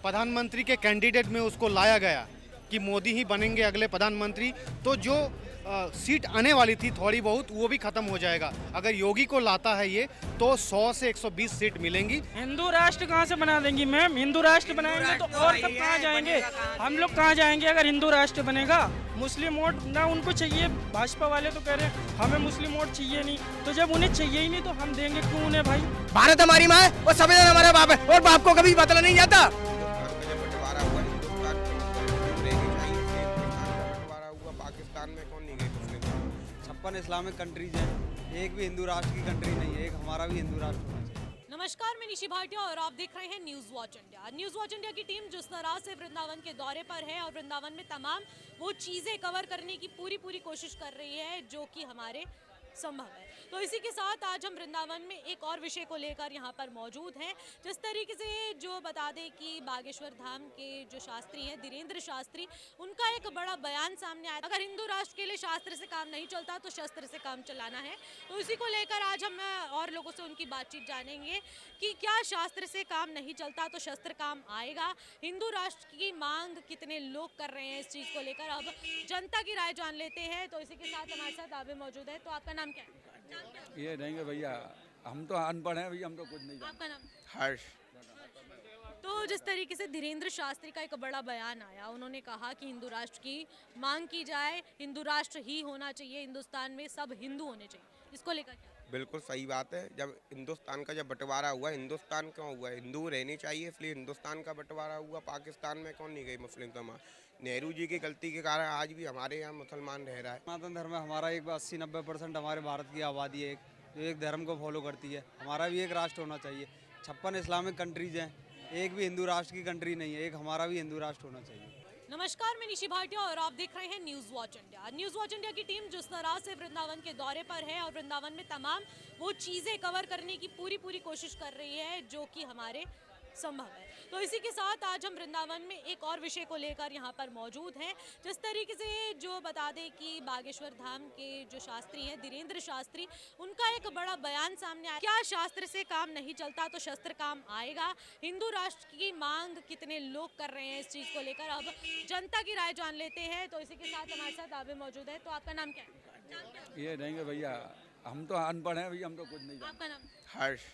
प्रधानमंत्री के कैंडिडेट में उसको लाया गया कि मोदी ही बनेंगे अगले प्रधानमंत्री, तो जो सीट आने वाली थी थोड़ी बहुत वो भी खत्म हो जाएगा। अगर योगी को लाता है ये तो 100 से 120 सीट मिलेंगी। हिंदू राष्ट्र कहाँ से बना देंगी मैम? हिंदू राष्ट्र बनाएंगे तो और सब कहाँ जाएंगे? हम लोग कहाँ जाएंगे अगर हिंदू राष्ट्र बनेगा? मुस्लिम वोट ना उनको चाहिए। भाजपा वाले तो कह रहे हैं हमें मुस्लिम वोट चाहिए नहीं, तो जब उन्हें चाहिए ही नहीं तो हम देंगे क्यों उन्हें भाई? भारत हमारी माँ है और संविधान हमारा बाप है और बाप को कभी बदला नहीं जाता। पाकिस्तान में कौन नहीं गई मुस्लिम? 56 इस्लामिक कंट्रीज हैं, एक भी हिंदू राष्ट्र की कंट्री नहीं है, एक हमारा भी हिंदू राष्ट्र होना चाहिए। नमस्कार, मैं निशी भाटिया और आप देख रहे हैं news watch India. News watch India की टीम जिस तरह से वृंदावन के दौरे पर है और वृंदावन में तमाम वो चीज़ें कवर करने की पूरी कोशिश कर रही है जो कि हमारे संभव है, तो इसी के साथ आज हम वृंदावन में एक और विषय को लेकर यहाँ पर मौजूद हैं। जिस तरीके से जो बता दें कि बागेश्वर धाम के जो शास्त्री हैं धीरेन्द्र शास्त्री, उनका एक बड़ा बयान सामने आया, अगर हिंदू राष्ट्र के लिए शास्त्र से काम नहीं चलता तो शस्त्र से काम चलाना है। तो इसी को लेकर आज हम और लोगों से उनकी बातचीत जानेंगे कि क्या शास्त्र से काम नहीं चलता तो शस्त्र काम आएगा, हिंदू राष्ट्र की मांग कितने लोग कर रहे हैं इस चीज़ को लेकर। अब जनता की राय जान लेते हैं, तो इसी के साथ हमारे साथ आबे मौजूद है। तो आपका नाम क्या है? ये नहीं भैया, हम तो अनपढ़ हैं भैया, हम तो कुछ नहीं जानते। आपका नाम? हर्ष। तो जिस तरीके से धीरेन्द्र शास्त्री का एक बड़ा बयान आया, उन्होंने कहा कि हिंदू राष्ट्र की मांग की जाए, हिंदू राष्ट्र ही होना चाहिए, हिंदुस्तान में सब हिंदू होने चाहिए, इसको लेकर क्या? बिल्कुल सही बात है। जब हिंदुस्तान का जब बंटवारा हुआ, हिंदुस्तान क्यों हुआ? हिंदू रहने चाहिए इसलिए हिंदुस्तान का बंटवारा हुआ। पाकिस्तान में कौन नहीं गई मुस्लिम समाज? नेहरू जी की गलती के कारण आज भी हमारे यहाँ मुसलमान रह रहा है। सनातन धर्म है हमारा, एक 80-90% हमारे भारत की आबादी है जो एक धर्म को फॉलो करती है। हमारा भी एक राष्ट्र होना चाहिए। 56 इस्लामिक कंट्रीज हैं, एक भी हिंदू राष्ट्र की कंट्री नहीं है, एक हमारा भी हिंदू राष्ट्र होना चाहिए। नमस्कार, मैं निशी भाटिया और आप देख रहे हैं news watch India. News watch India की टीम जिस तरह से वृंदावन के दौरे पर है और वृंदावन में तमाम वो चीज़ें कवर करने की पूरी कोशिश कर रही है जो कि हमारे संभव है, तो इसी के साथ आज हम वृंदावन में एक और विषय को लेकर यहाँ पर मौजूद हैं। जिस तरीके से जो बता दें कि बागेश्वर धाम के जो शास्त्री हैं धीरेन्द्र शास्त्री, उनका एक बड़ा बयान सामने आया, क्या शास्त्र से काम नहीं चलता तो शस्त्र काम आएगा, हिंदू राष्ट्र की मांग कितने लोग कर रहे हैं इस चीज़ को लेकर। अब जनता की राय जान लेते हैं, तो इसी के साथ हमारे साथ आबे मौजूद है। तो आपका नाम क्या है? ये नहीं भैया, हम तो अनपढ़ हैं भैया, हम तो कुछ नहीं जानते। आपका नाम? हर्ष।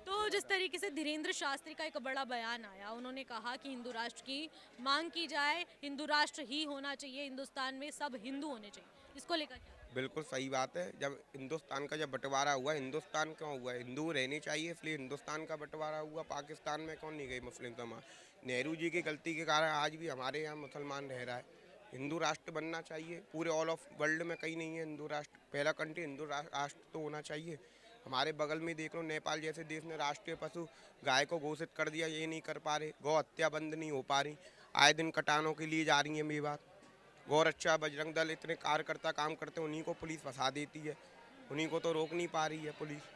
तो जिस तरीके से धीरेन्द्र शास्त्री का एक बड़ा बयान आया, उन्होंने कहा कि हिंदू राष्ट्र की मांग की जाए, हिंदू राष्ट्र ही होना चाहिए, हिंदुस्तान में सब हिंदू होने चाहिए, इसको लेकर क्या? बिल्कुल सही बात है। जब हिंदुस्तान का जब बंटवारा हुआ, हिंदुस्तान क्यों हुआ? हिंदू रहने चाहिए इसलिए हिंदुस्तान का बंटवारा हुआ। पाकिस्तान में कौन नहीं गई मुस्लिम समाज? नेहरू जी की गलती के कारण आज भी हमारे यहाँ मुसलमान रह रहा है। हिंदू राष्ट्र बनना चाहिए, पूरे ऑल ऑफ वर्ल्ड में कहीं नहीं है हिंदू राष्ट्र। पहला कंट्री हिंदू राष्ट्र तो होना चाहिए। हमारे बगल में देख लो, नेपाल जैसे देश ने राष्ट्रीय पशु गाय को घोषित कर दिया, ये नहीं कर पा रहे। गौ हत्या बंद नहीं हो पा रही, आए दिन कटानों के लिए जा रही है मेवात। गौ रक्षा बजरंग दल इतने कार्यकर्ता काम करते हैं, उन्हीं को पुलिस फंसा देती है, उन्हीं को तो रोक नहीं पा रही है पुलिस।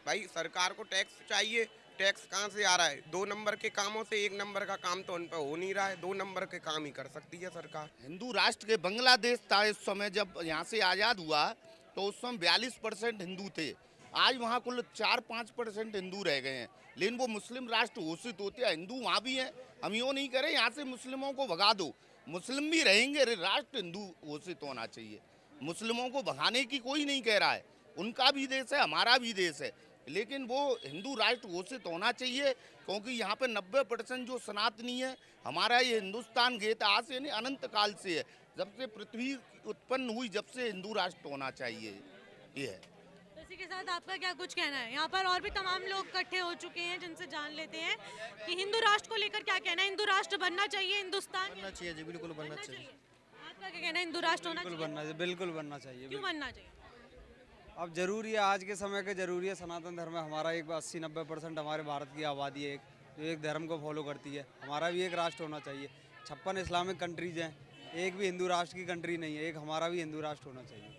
भाई सरकार को टैक्स चाहिए, टैक्स कहाँ से आ रहा है? 2 नंबर के कामों से 1 नंबर का काम तो उन पर हो नहीं रहा है। 2 नंबर के काम ही कर सकती है सरकार। हिंदू राष्ट्र के बांग्लादेश था इस समय, जब यहाँ से आज़ाद हुआ तो उस समय 42% हिंदू थे। आज वहाँ कुल 4-5% हिंदू रह गए हैं, लेकिन वो मुस्लिम राष्ट्र घोषित होते हैं। हिंदू वहाँ भी हैं, हम यूँ नहीं करें यहाँ से मुस्लिमों को भगा दो, मुस्लिम भी रहेंगे, राष्ट्र हिंदू घोषित होना चाहिए। मुस्लिमों को भगाने की कोई नहीं कह रहा है, उनका भी देश है, हमारा भी देश है, लेकिन वो हिंदू राष्ट्र घोषित होना चाहिए, क्योंकि यहाँ पे 90% जो सनातनी है। हमारा ये हिंदुस्तान गेत आज यानी अनंत काल से है, जब से पृथ्वी उत्पन्न हुई, जब से हिंदू राष्ट्र होना चाहिए, ये है। इसी के साथ आपका क्या कुछ कहना है? यहाँ पर और भी तमाम लोग इकट्ठे हो चुके हैं जिनसे जान लेते हैं कि हिंदू राष्ट्र को लेकर क्या कहना है। हिंदू राष्ट्र बनना चाहिए, हिंदुस्तान बनना चाहिए जी, बिल्कुल बनना चाहिए। आपका क्या कहना है? हिंदू राष्ट्र होना चाहिए? बिल्कुल बनना चाहिए। क्यों बनना चाहिए? अब जरूरी है, आज के समय के जरूरी है। सनातन धर्म है हमारा, एक 80-90% हमारे भारत की आबादी है जो एक धर्म को फॉलो करती है। हमारा भी एक राष्ट्र होना चाहिए। 56 इस्लामिक कंट्रीज हैं, एक भी हिंदू राष्ट्र की कंट्री नहीं है, एक हमारा भी हिंदू राष्ट्र होना चाहिए।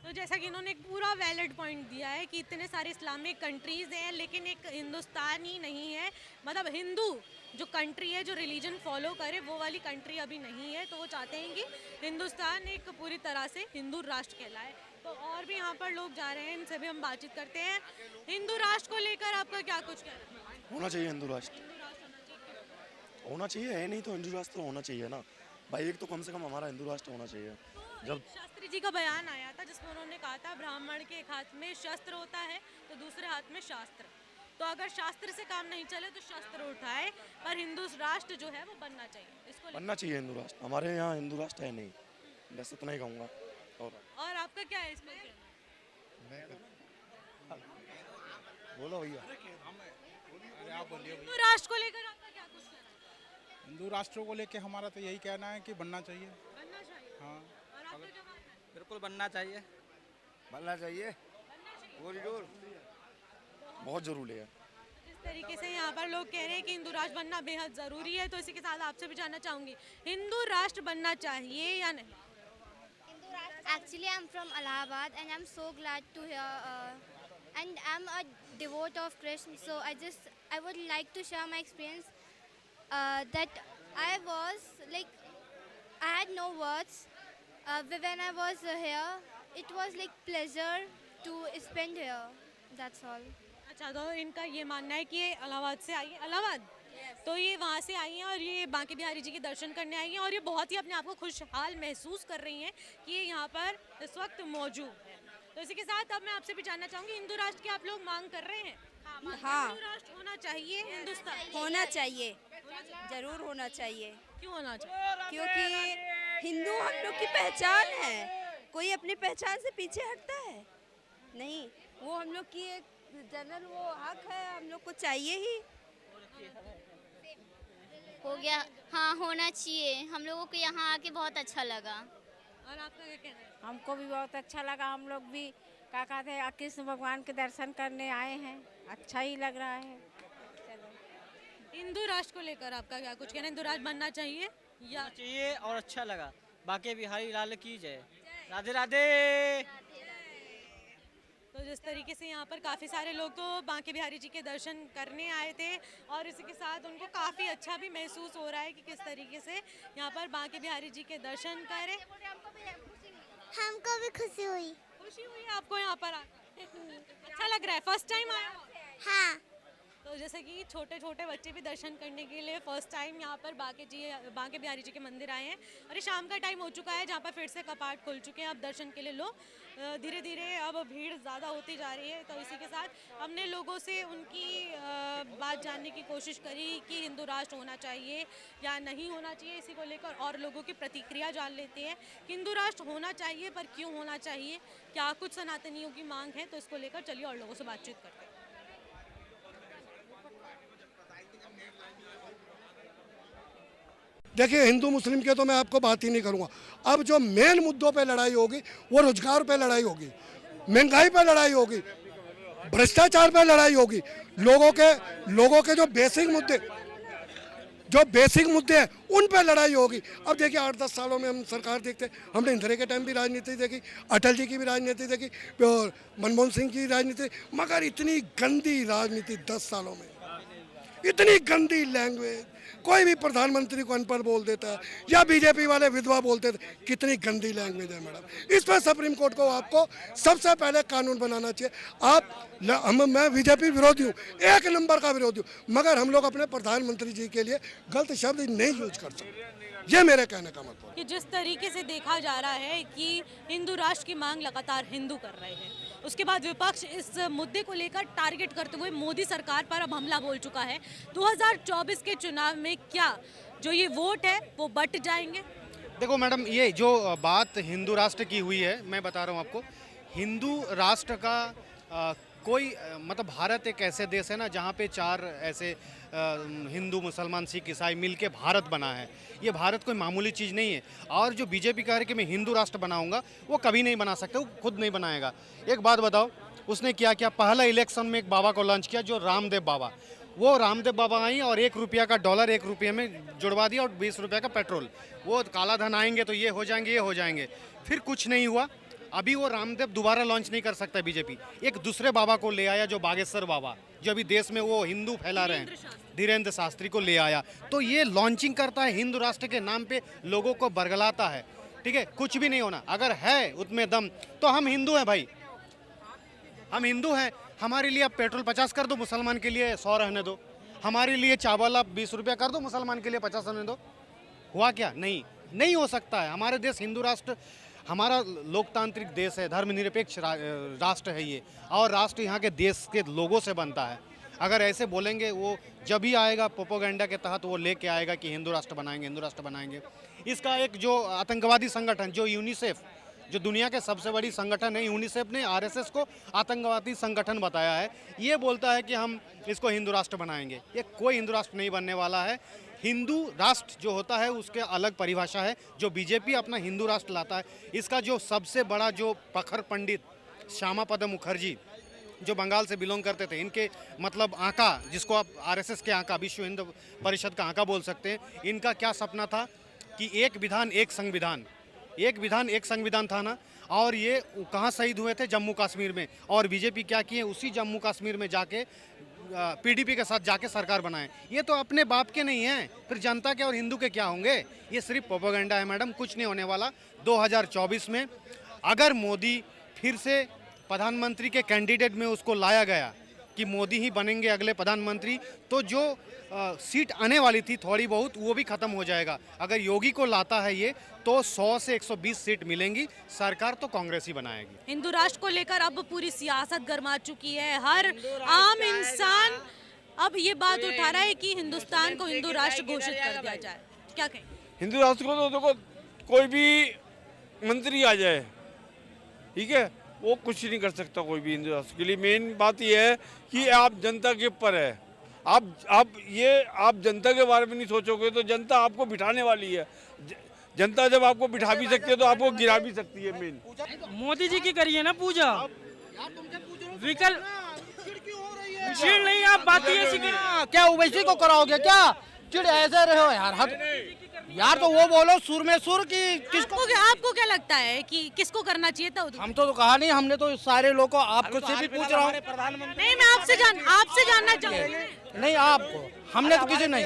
तो जैसा कि इन्होंने एक पूरा वैलिड पॉइंट दिया है कि इतने सारे इस्लामिक कंट्रीज हैं लेकिन एक हिंदुस्तान ही नहीं है, मतलब हिंदू जो कंट्री है, जो रिलीजन फॉलो करे, वो वाली कंट्री अभी नहीं है। तो वो चाहते हैं कि हिंदुस्तान एक पूरी तरह से हिंदू राष्ट्र कहलाए। तो और भी यहाँ पर लोग जा रहे हैं, इनसे भी हम बातचीत करते हैं। हिंदू राष्ट्र को लेकर आपका क्या कुछ कहना है? होना चाहिए हिंदू राष्ट्र। हिंदू राष्ट्र होना चाहिए। होना चाहिए, है नहीं तो हिंदू राष्ट्र होना चाहिए ना भाई, एक तो कम से कम हमारा हिंदू राष्ट्र होना चाहिए। जब शास्त्री जी का बयान आया था जिसमें उन्होंने कहा था ब्राह्मण के एक हाथ में शस्त्र होता है तो दूसरे हाथ में शास्त्र, तो अगर शास्त्र से काम नहीं चले तो शस्त्र उठाए, पर हिंदू राष्ट्र जो है वो बनना चाहिए, इसको बनना चाहिए हिंदू राष्ट्र। हमारे यहाँ हिंदू राष्ट्र है नहीं, बस इतना ही कहूँगा। और आपका क्या है इसमें कहना? बोलो भैया। हिंदू राष्ट्र को लेकर आपका क्या कुछ कहना है? हिंदू राष्ट्र को लेके हमारा तो यही कहना है कि बनना चाहिए। बनना चाहिए। हाँ, और आपका क्या मानना है? बिल्कुल बनना चाहिए। बनना चाहिए, कॉरिडोर बहुत जरूरी है। जिस तरीके से यहाँ पर लोग कह रहे हैं कि हिंदू राष्ट्र बनना बेहद ज़रूरी है, तो इसी के साथ आपसे भी जानना चाहूँगी, हिंदू राष्ट्र बनना चाहिए या नहीं? Actually, I'm from Allahabad and I'm so glad to hear. And I'm a devote of Krishna, so I would like to share my experience that I was like, I had no words. When I was here, it was like pleasure to spend here. That's all. अच्छा, तो इनका ये मानना है कि ये इलाहाबाद से आई है, इलाहाबाद तो ये वहाँ से आई हैं और ये बांके बिहारी जी के दर्शन करने आई हैं और ये बहुत ही अपने आप को खुशहाल महसूस कर रही हैं कि ये यहाँ पर इस वक्त मौजूद है। तो इसी के साथ अब मैं आपसे भी जानना चाहूँगी, हिंदू राष्ट्र की आप लोग मांग कर रहे हैं? हाँ, हिंदू राष्ट्र होना चाहिए हिंदुस्तान? होना चाहिए, जरूर होना चाहिए। क्यों होना चाहिए? क्योंकि हिंदू हम लोग की पहचान है, कोई अपनी पहचान से पीछे हटता है नहीं, वो हम लोग की एक जनरल वो हक है, हम लोग को चाहिए ही। हो गया, हाँ होना चाहिए। हम लोगों को यहाँ आके बहुत अच्छा लगा। और आपका क्या कहना है? हमको भी बहुत अच्छा लगा, हम लोग भी क्या कहते हैं कृष्ण भगवान के दर्शन करने आए हैं, अच्छा ही लग रहा है। हिंदू राष्ट्र को लेकर आपका क्या कुछ कहना है? हिंदू राष्ट्र बनना चाहिए या चाहिए और अच्छा लगा। बांके बिहारी लाल की जय। राधे राधे। तो जिस तरीके से यहाँ पर काफ़ी सारे लोग तो बांके बिहारी जी के दर्शन करने आए थे और इसी के साथ उनको काफ़ी अच्छा भी महसूस हो रहा है कि किस तरीके से यहाँ पर बांके बिहारी जी के दर्शन करें। हमको भी खुशी हुई। खुशी हुई आपको यहाँ पर आकर? अच्छा लग रहा है? फर्स्ट टाइम आया हो? हाँ। तो जैसे कि छोटे छोटे बच्चे भी दर्शन करने के लिए फर्स्ट टाइम यहाँ पर बांके बिहारी जी के मंदिर आए हैं और ये शाम का टाइम हो चुका है जहाँ पर फिर से कपाट खुल चुके हैं। अब दर्शन के लिए लोग धीरे धीरे अब भीड़ ज़्यादा होती जा रही है। तो इसी के साथ हमने लोगों से उनकी बात जानने की कोशिश करी कि हिंदू राष्ट्र होना चाहिए या नहीं होना चाहिए, इसी को लेकर और लोगों की प्रतिक्रिया जान लेते हैं। हिंदू राष्ट्र होना चाहिए, पर क्यों होना चाहिए, क्या कुछ सनातनियों की मांग है, तो इसको लेकर चलिए और लोगों से बातचीत करते हैं। देखिए, हिंदू मुस्लिम के तो मैं आपको बात ही नहीं करूंगा। अब जो मेन मुद्दों पे लड़ाई होगी वो रोजगार पे लड़ाई होगी, महंगाई पे लड़ाई होगी, भ्रष्टाचार पे लड़ाई होगी, लोगों के जो बेसिक मुद्दे हैं उन पे लड़ाई होगी। अब देखिए 8-10 सालों में हम सरकार देखते, हमने इंदिरा के टाइम भी राजनीति देखी, अटल जी की भी राजनीति देखी और मनमोहन सिंह की राजनीति, मगर इतनी गंदी राजनीति 10 सालों में, इतनी गंदी लैंग्वेज, कोई भी प्रधानमंत्री को अनपढ़ बोल देता है या बीजेपी वाले विधवा बोलते थे। कितनी गंदी लैंग्वेज है मैडम। इस पर सुप्रीम कोर्ट को आपको सबसे पहले कानून बनाना चाहिए। मैं बीजेपी विरोधी हूँ, 1 नंबर का विरोधी हूँ, मगर हम लोग अपने प्रधानमंत्री जी के लिए गलत शब्द नहीं यूज कर सकते, ये मेरे कहने का मतलब। कि जिस तरीके से देखा जा रहा है कि हिंदू राष्ट्र की मांग लगातार हिंदू कर रहे हैं, उसके बाद विपक्ष इस मुद्दे को लेकर टारगेट करते हुए मोदी सरकार पर अब हमला बोल चुका है। 2024 के चुनाव में क्या जो ये वोट है वो बट जाएंगे? देखो मैडम, ये जो बात हिंदू राष्ट्र की हुई है, मैं बता रहा हूँ आपको, हिंदू राष्ट्र का मतलब भारत एक ऐसे देश है ना जहाँ पे 4 ऐसे हिंदू मुसलमान सिख ईसाई मिलके भारत बना है। ये भारत कोई मामूली चीज़ नहीं है। और जो बीजेपी कह रही कि मैं हिंदू राष्ट्र बनाऊंगा, वो कभी नहीं बना सकते, वो खुद नहीं बनाएगा। एक बात बताओ, उसने क्या किया? पहला इलेक्शन में एक बाबा को लॉन्च किया, जो रामदेव बाबा। वो रामदेव बाबा आई और $1 का डॉलर 1 रुपये में जुड़वा दिया और 20 रुपये का पेट्रोल। वो काला धन आएंगे तो ये हो जाएंगे। फिर कुछ नहीं हुआ। अभी वो रामदेव दोबारा लॉन्च नहीं कर सकता बीजेपी। एक दूसरे बाबा को ले आया, जो बागेश्वर बाबा, जो अभी देश में वो हिंदू फैला रहे हैं, धीरेन्द्र शास्त्री को ले आया। तो ये लॉन्चिंग करता है, हिंदू राष्ट्र के नाम पे लोगों को बरगलाता है। ठीक है, कुछ भी नहीं होना। अगर है उतने दम तो हम हिंदू हैं भाई, हम हिंदू हैं। हमारे लिए आप पेट्रोल 50 कर दो, मुसलमान के लिए 100 रहने दो। हमारे लिए चावल आप 20 रुपया कर दो, मुसलमान के लिए 50 होने दो। हुआ क्या? नहीं हो सकता है। हमारे देश हिंदू राष्ट्र, हमारा लोकतांत्रिक देश है, धर्मनिरपेक्ष राष्ट्र है ये, और राष्ट्र यहाँ के देश के लोगों से बनता है। अगर ऐसे बोलेंगे, वो जब भी आएगा प्रोपोगंडा के तहत वो लेके आएगा कि हिंदू राष्ट्र बनाएंगे, हिंदू राष्ट्र बनाएंगे। इसका एक जो आतंकवादी संगठन जो यूनिसेफ, जो दुनिया के सबसे बड़ी संगठन है, यूनिसेफ ने आरएसएस को आतंकवादी संगठन बताया है। ये बोलता है कि हम इसको हिंदू राष्ट्र बनाएंगे। ये कोई हिंदू राष्ट्र नहीं बनने वाला है। हिंदू राष्ट्र जो होता है उसके अलग परिभाषा है, जो बीजेपी अपना हिंदू राष्ट्र लाता है। इसका जो सबसे बड़ा जो प्रखर पंडित श्यामा मुखर्जी जो बंगाल से बिलोंग करते थे, इनके मतलब आका, जिसको आप आरएसएस के आका, विश्व हिंदू परिषद का आका बोल सकते हैं, इनका क्या सपना था कि एक विधान एक संविधान, एक विधान एक संविधान था ना। और ये कहाँ शहीद हुए थे? जम्मू कश्मीर में। और बीजेपी क्या किए? उसी जम्मू कश्मीर में जाके पीडीपी के साथ जाके सरकार बनाए। ये तो अपने बाप के नहीं हैं, फिर जनता के और हिंदू के क्या होंगे? ये सिर्फ प्रोपेगेंडा है मैडम, कुछ नहीं होने वाला। 2024 में अगर मोदी फिर से प्रधानमंत्री के कैंडिडेट में उसको लाया गया कि मोदी ही बनेंगे अगले प्रधानमंत्री, तो जो सीट आने वाली थी थोड़ी बहुत, वो भी खत्म हो जाएगा। अगर योगी को लाता है ये, तो 100 से 120 सीट मिलेंगी। सरकार तो कांग्रेस ही बनाएगी। हिंदू राष्ट्र को लेकर अब पूरी सियासत गर्मा चुकी है। हर आम इंसान अब ये बात उठा रहा है कि हिंदुस्तान को हिंदू राष्ट्र घोषित कर दिया जाए। क्या कहें? हिंदू राष्ट्र को तो देखो, कोई भी मंत्री आ जाए, ठीक है, वो कुछ नहीं कर सकता कोई भी हिंदू राष्ट्र के लिए। मेन बात यह है कि आप जनता के ऊपर है। आप जनता के बारे में नहीं सोचोगे तो जनता आपको बिठाने वाली है। जनता जब आपको बिठा भी सकती है तो आपको गिरा भी सकती है। मेन मोदी जी की करिए ना पूजा, विकल्प चिड़ नहीं, आप बात ही ऐसी करिए। क्या ओवैसी को कराओगे क्या? चिड़ ऐसे रहो यार, यार तो वो बोलो सुर में सुर की किसको। आपको क्या लगता है कि किसको करना चाहिए था? हम तो कहा नहीं, हमने तो सारे लोगों को, आपको से भी पूछ रहा हूँ। नहीं, मैं आपसे जानना चाहूँगी। नहीं, आपको हमने तो किसी नहीं,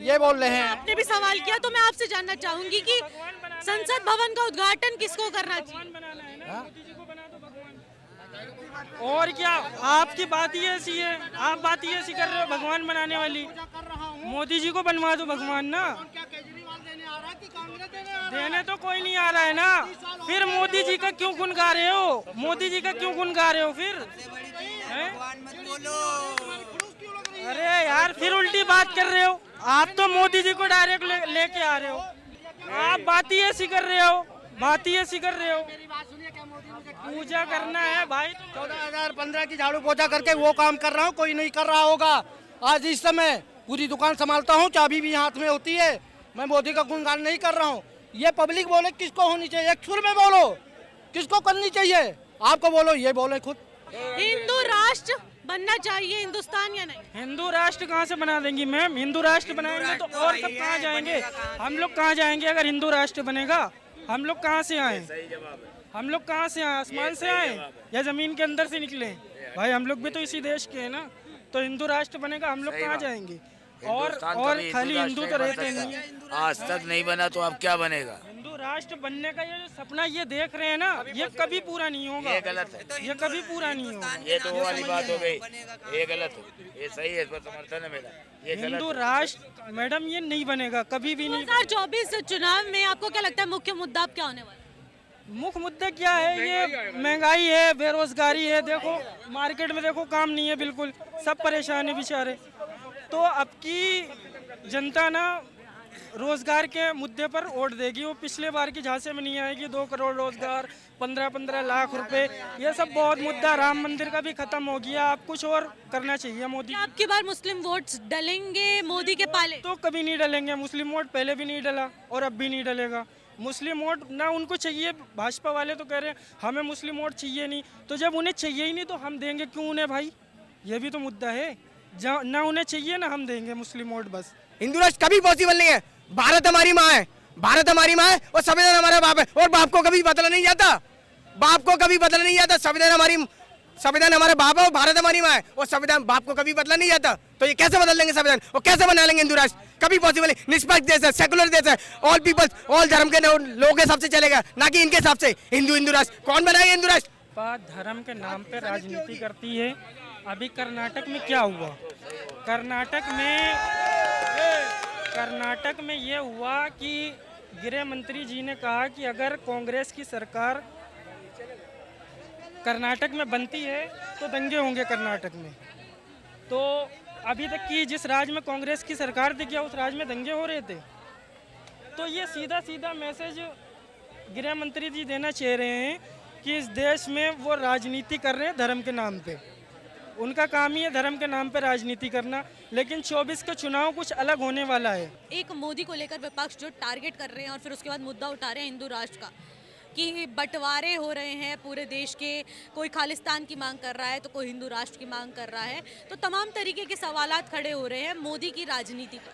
ये बोल रहे हैं। आपने भी सवाल किया तो मैं आपसे जानना चाहूंगी कि संसद भवन का उद्घाटन किसको करना चाहिए? और क्या, आपकी बात ही ऐसी है, आप बात ही ऐसी कर रहे हो भगवान बनाने वाली। मोदी जी को बनवा दो भगवान ना। देने तो कोई नहीं आ रहा है ना, फिर मोदी जी का क्यों गुण गा रहे हो? मोदी जी का क्यों गुण गा रहे हो फिर? अरे यार, फिर उल्टी बात कर रहे हो। आप तो मोदी जी को डायरेक्ट लेके आ रहे हो। आप बात ही ऐसी कर रहे हो, बात ही ऐसी कर रहे हो। पूजा करना है भाई। 14,015 की झाड़ू पोछा करके वो काम कर रहा हूँ, कोई नहीं कर रहा होगा। आज इस समय पूरी दुकान संभालता हूँ, चाबी भी हाथ में होती है। मैं मोदी का गुणगान नहीं कर रहा हूँ। ये पब्लिक बोले किसको होनी चाहिए, एक सुर में बोलो, किसको करनी चाहिए? आपको बोलो, ये बोले खुद। हिंदू राष्ट्र बनना चाहिए हिंदुस्तान या नहीं? हिंदू राष्ट्र कहाँ से बना देंगी मैम? हिंदू राष्ट्र बनाएंगे तो और सब कहाँ जाएंगे? हम लोग कहाँ जाएंगे अगर हिंदू राष्ट्र बनेगा? हम लोग कहाँ से आए? हम लोग कहाँ से आए? आसमान से आए या जमीन के अंदर से निकले? भाई हम लोग भी तो इसी देश के हैं ना। तो हिंदू राष्ट्र बनेगा, हम लोग कहाँ जाएंगे? और खाली हिंदू तो रहते नहीं है। आज तक नहीं बना तो अब क्या बनेगा? हिंदू राष्ट्र बनने का ये जो सपना ये देख रहे हैं ना, ये कभी पूरा नहीं होगा। ये गलत है, ये कभी पूरा नहीं होगा। ये तो वो वाली बात हो गई, ये गलत है। ये सही है, इस पर समर्थन है मेरा। ये हिंदू राष्ट्र मैडम ये नहीं बनेगा, कभी भी नहीं। 2024 चुनाव में आपको क्या लगता है मुख्य मुद्दा अब क्या होने वाला है? मुख्य मुद्दा क्या है? ये महंगाई है, बेरोजगारी है। देखो मार्केट में देखो, काम नहीं है बिल्कुल, सब परेशान है बेचारे। तो अब की जनता ना रोजगार के मुद्दे पर वोट देगी। वो पिछले बार की झांसे में नहीं आएगी। 2 करोड़ रोजगार, 15-15 लाख रुपए, ये सब बहुत मुद्दा। राम मंदिर का भी खत्म हो गया। आप कुछ और करना चाहिए मोदी। आपकी बार मुस्लिम वोट्स डलेंगे मोदी के पाले? तो कभी नहीं डलेंगे। मुस्लिम वोट पहले भी नहीं डला और अब भी नहीं डलेगा। मुस्लिम वोट ना उनको चाहिए। भाजपा वाले तो कह रहे हैं हमें मुस्लिम वोट चाहिए नहीं, तो जब उन्हें चाहिए ही नहीं तो हम देंगे क्यों उन्हें भाई? ये भी तो मुद्दा है। ना उन्हें चाहिए ना हम देंगे मुस्लिम वोट बस। हिंदू राष्ट्र कभी पॉसिबल नहीं है। भारत हमारी माँ है, भारत हमारी माँ है और संविधान हमारा बाप है। और बाप को कभी बदला नहीं जाता, बाप को कभी बदला नहीं जाता। संविधान हमारे बाप है और भारत हमारी माँ है और संविधान बाप को कभी बदला नहीं जाता। तो ये कैसे बदल लेंगे संविधान और कैसे बना लेंगे हिंदू राष्ट्र? कभी पॉसिबल नहीं। निष्पक्ष देश है, सेकुलर देश है, ऑल पीपल्स, ऑल धर्म के लोगों के हिसाब से चलेगा, ना कि इनके हिसाब से। हिंदू राष्ट्र कौन बनाएगा? हिंदू राष्ट्र धर्म के नाम पे राजनीति करती है अभी कर्नाटक में क्या हुआ? कर्नाटक में ये हुआ कि गृह मंत्री जी ने कहा कि अगर कांग्रेस की सरकार कर्नाटक में बनती है तो दंगे होंगे कर्नाटक में। तो अभी तक की जिस राज्य में कांग्रेस की सरकार थी, क्या उस राज्य में दंगे हो रहे थे? तो ये सीधा सीधा मैसेज गृह मंत्री जी देना चाह रहे हैं कि इस देश में वो राजनीति कर रहे हैं धर्म के नाम पे। उनका काम ही है धर्म के नाम पे राजनीति करना। लेकिन 24 का चुनाव कुछ अलग होने वाला है। एक मोदी को लेकर विपक्ष जो टारगेट कर रहे हैं और फिर उसके बाद मुद्दा उठा रहे हैं हिंदू राष्ट्र का, कि बंटवारे हो रहे हैं पूरे देश के, कोई खालिस्तान की मांग कर रहा है तो कोई हिंदू राष्ट्र की मांग कर रहा है। तो तमाम तरीके के सवालात खड़े हो रहे हैं मोदी की राजनीति पर।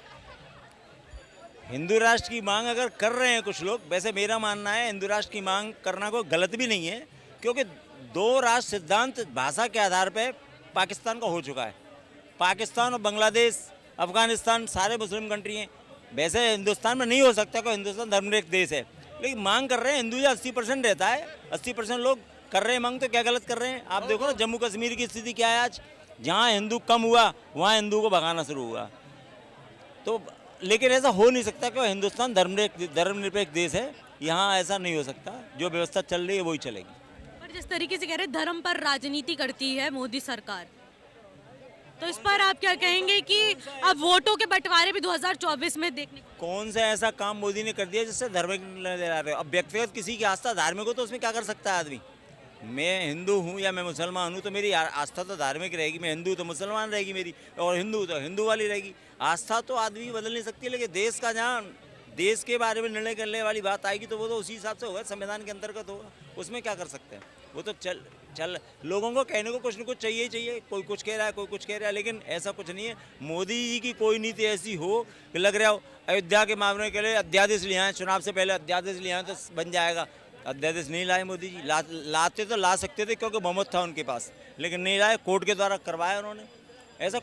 हिंदू राष्ट्र की मांग अगर कर रहे हैं कुछ लोग, वैसे मेरा मानना है हिंदू राष्ट्र की मांग करना कोई गलत भी नहीं है, क्योंकि दो राष्ट्र सिद्धांत भाषा के आधार पर पाकिस्तान का हो चुका है। पाकिस्तान और बांग्लादेश, अफगानिस्तान सारे मुस्लिम कंट्री हैं। वैसे हिंदुस्तान में नहीं हो सकता, क्योंकि हिंदुस्तान धर्मनिरपेक्ष देश है, लेकिन मांग कर रहे हैं। हिंदू 80% रहता है, 80% लोग कर रहे हैं मांग, तो क्या गलत कर रहे हैं? आप देखो ना जम्मू कश्मीर की स्थिति क्या है आज। जहाँ हिंदू कम हुआ वहाँ हिंदू को भगाना शुरू हुआ। तो लेकिन ऐसा हो नहीं सकता, क्योंकि हिंदुस्तान धर्मनिरपेक्ष देश है, यहाँ ऐसा नहीं हो सकता। जो व्यवस्था चल रही है वही चलेगी। पर जिस तरीके से कह रहे हैं धर्म पर राजनीति करती है मोदी सरकार, तो इस पर आप क्या कहेंगे कि अब वोटों के बंटवारे भी 2024 में देखने को? कौन सा ऐसा काम मोदी ने कर दिया जिससे धार्मिक नजर आ रहे हो? अब व्यक्तिगत किसी की आस्था धार्मिक हो तो उसमें क्या कर सकता है आदमी? मैं हिंदू हूँ या मैं मुसलमान हूँ तो मेरी आस्था तो धार्मिक रहेगी। मैं हिंदू तो मुसलमान रहेगी मेरी, और हिंदू तो हिंदू वाली रहेगी। आस्था तो आदमी बदल नहीं सकती, लेकिन देश का जहाँ देश के बारे में निर्णय करने वाली बात आएगी तो वो तो उसी हिसाब से होगा, संविधान के अंतर्गत होगा। उसमें क्या कर सकते हैं? वो तो चल लोगों को कहने को कुछ न कुछ चाहिए ही चाहिए। कोई कुछ कह रहा है, कोई कुछ कह रहा है, लेकिन ऐसा कुछ नहीं है। मोदी जी की कोई नीति ऐसी हो कि लग रहा हो अयोध्या के मामले के लिए अध्यादेश ले आए, चुनाव से पहले अध्यादेश ले आए तो बन जाएगा। अध्यादेश नहीं लाए मोदी जी। लाते तो ला सकते थे क्योंकि बहुमत था उनके पास, लेकिन नहीं लाए, कोर्ट के द्वारा करवाया उन्होंने। ऐसा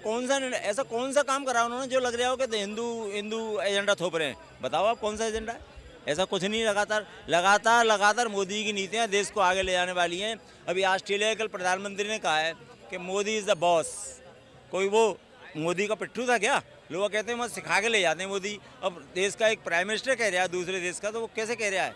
कौन सा काम करा उन्होंने जो लग रहा हो कि हिंदू एजेंडा थोप रहे हैं? बताओ आप कौन सा एजेंडा है? ऐसा कुछ नहीं। लगातार मोदी की नीतियाँ देश को आगे ले जाने वाली हैं। अभी ऑस्ट्रेलिया कल प्रधानमंत्री ने कहा है कि मोदी इज़ द बॉस। कोई वो मोदी का पिट्ठू था क्या? लोग कहते हैं वहाँ सिखा के ले जाते हैं मोदी। अब देश का एक प्राइम मिनिस्टर कह रहा है दूसरे देश का, तो वो कैसे कह रहा है?